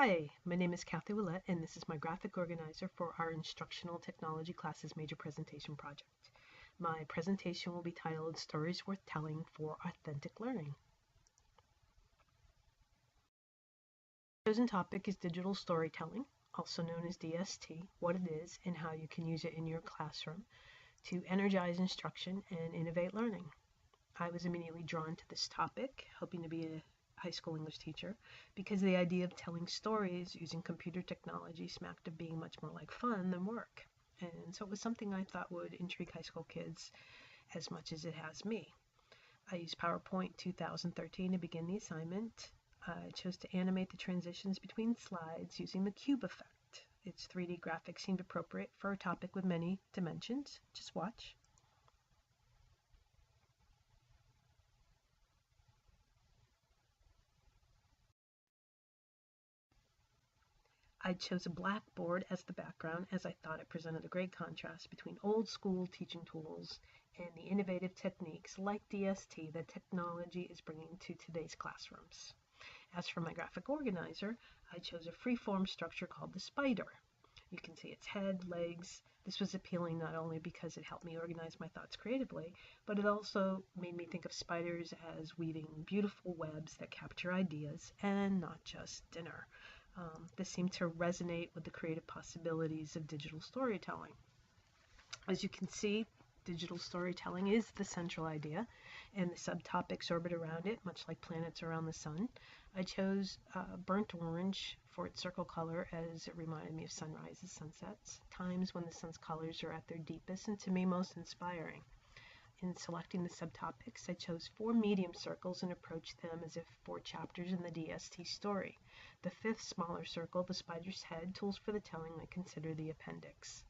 Hi, my name is Kathy Willett, and this is my graphic organizer for our Instructional Technology classes major presentation project. My presentation will be titled Stories Worth Telling for Authentic Learning. The chosen topic is digital storytelling, also known as DST, what it is and how you can use it in your classroom to energize instruction and innovate learning. I was immediately drawn to this topic, hoping to be a high school English teacher, because the idea of telling stories using computer technology smacked of being much more like fun than work. And so it was something I thought would intrigue high school kids as much as it has me. I used PowerPoint 2013 to begin the assignment. I chose to animate the transitions between slides using the cube effect. Its 3D graphics seemed appropriate for a topic with many dimensions. Just watch. I chose a blackboard as the background as I thought it presented a great contrast between old school teaching tools and the innovative techniques like DST that technology is bringing to today's classrooms. As for my graphic organizer, I chose a free-form structure called the spider. You can see its head, legs. This was appealing not only because it helped me organize my thoughts creatively, but it also made me think of spiders as weaving beautiful webs that capture ideas and not just dinner. This seemed to resonate with the creative possibilities of digital storytelling. As you can see, digital storytelling is the central idea, and the subtopics orbit around it, much like planets around the sun. I chose burnt orange for its circle color as it reminded me of sunrises, sunsets, times when the sun's colors are at their deepest and to me most inspiring. In selecting the subtopics, I chose 4 medium circles and approached them as if 4 chapters in the DST story. The 5th smaller circle, the spider's head, tools for the telling, I consider the appendix.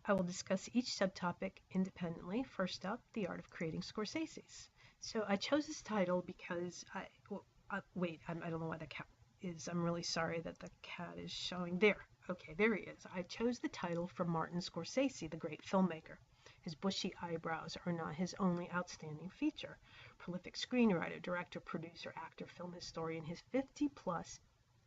I will discuss each subtopic independently. First up, the art of creating Scorsese's. So I chose this title because I don't know why the cat is. I'm really sorry that the cat is showing there. Okay, there he is. I chose the title from Martin Scorsese, the great filmmaker. His bushy eyebrows are not his only outstanding feature. Prolific screenwriter, director, producer, actor, film historian, his 50-plus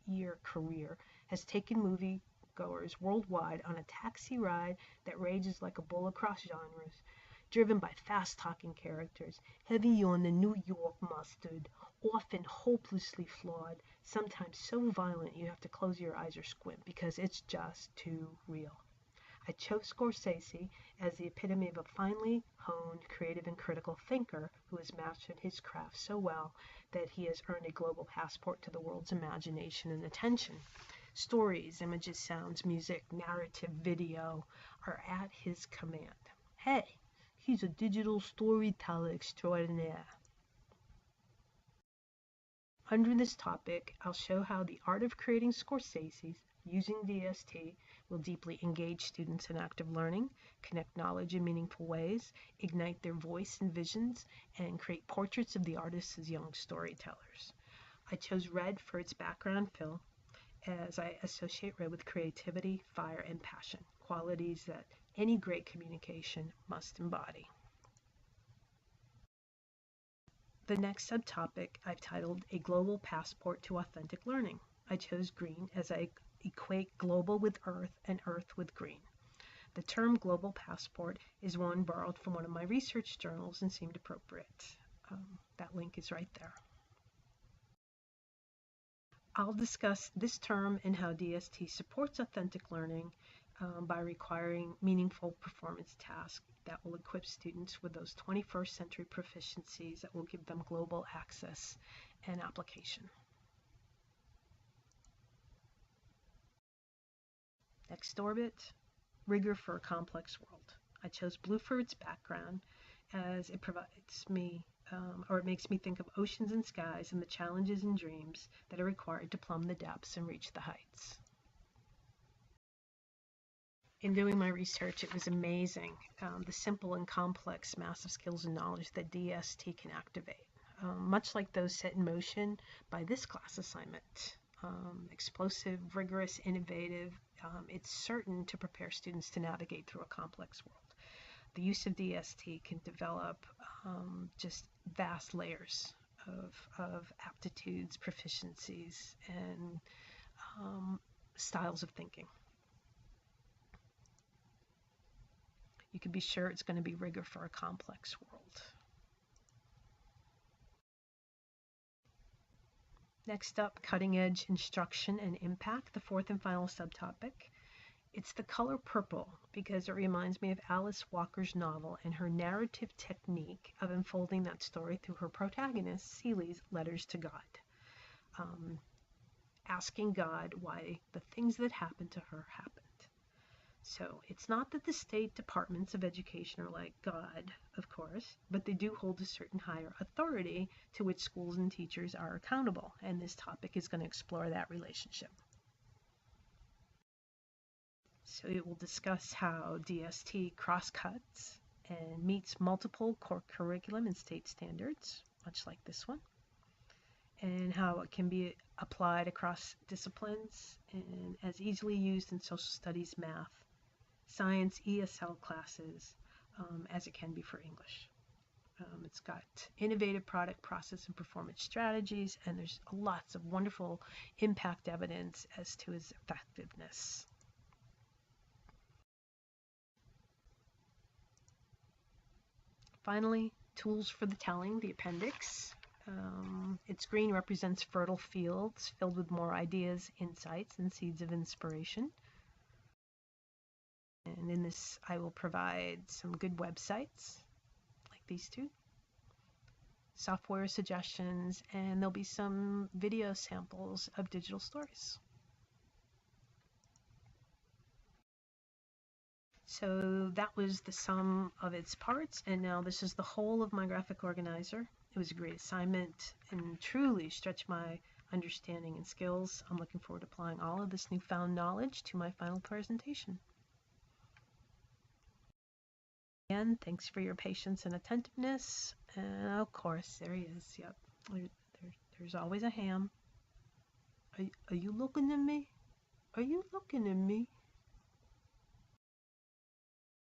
year career has taken moviegoers worldwide on a taxi ride that rages like a bull across genres, driven by fast-talking characters, heavy on the New York mustard, often hopelessly flawed, sometimes so violent you have to close your eyes or squint because it's just too real. I chose Scorsese as the epitome of a finely honed, creative and critical thinker who has mastered his craft so well that he has earned a global passport to the world's imagination and attention. Stories, images, sounds, music, narrative, video are at his command. Hey, he's a digital storyteller extraordinaire. Under this topic, I'll show how the art of creating Scorsese's using DST will deeply engage students in active learning, connect knowledge in meaningful ways, ignite their voice and visions, and create portraits of the artists as young storytellers. I chose red for its background fill, as I associate red with creativity, fire, and passion, qualities that any great communication must embody. The next subtopic I've titled A Global Passport to Authentic Learning. I chose green as I equate global with earth and earth with green. The term global passport is one borrowed from one of my research journals and seemed appropriate. That link is right there. I'll discuss this term and how DST supports authentic learning by requiring meaningful performance tasks that will equip students with those 21st century proficiencies that will give them global access and application. Next orbit, rigor for a complex world. I chose blue for its background as it provides me it makes me think of oceans and skies and the challenges and dreams that are required to plumb the depths and reach the heights. In doing my research, it was amazing the simple and complex massive skills and knowledge that DST can activate, much like those set in motion by this class assignment. Explosive, rigorous, innovative, it's certain to prepare students to navigate through a complex world. the use of DST can develop just vast layers of aptitudes, proficiencies, and styles of thinking. You can be sure it's going to be rigor for a complex world. Next up, cutting edge instruction and impact, the fourth and final subtopic. It's the color purple because it reminds me of Alice Walker's novel and her narrative technique of unfolding that story through her protagonist, Celie's letters to God. Asking God why the things that happened to her happened. So it's not that the state departments of education are like God, of course, but they do hold a certain higher authority to which schools and teachers are accountable, and this topic is going to explore that relationship. So it will discuss how DST cross-cuts and meets multiple core curriculum and state standards, much like this one, and how it can be applied across disciplines and as easily used in social studies, math, science, ESL classes, as it can be for English. It's got innovative product, process, and performance strategies, and there's lots of wonderful impact evidence as to its effectiveness. Finally, tools for the telling, the appendix. Its green represents fertile fields filled with more ideas, insights, and seeds of inspiration. And in this, I will provide some good websites, like these two, software suggestions, and there'll be some video samples of digital stories. So that was the sum of its parts, and now this is the whole of my graphic organizer. It was a great assignment and truly stretched my understanding and skills. I'm looking forward to applying all of this newfound knowledge to my final presentation. Again, thanks for your patience and attentiveness. And of course, there he is. Yep, there's always a ham. Are you looking at me? Are you looking at me?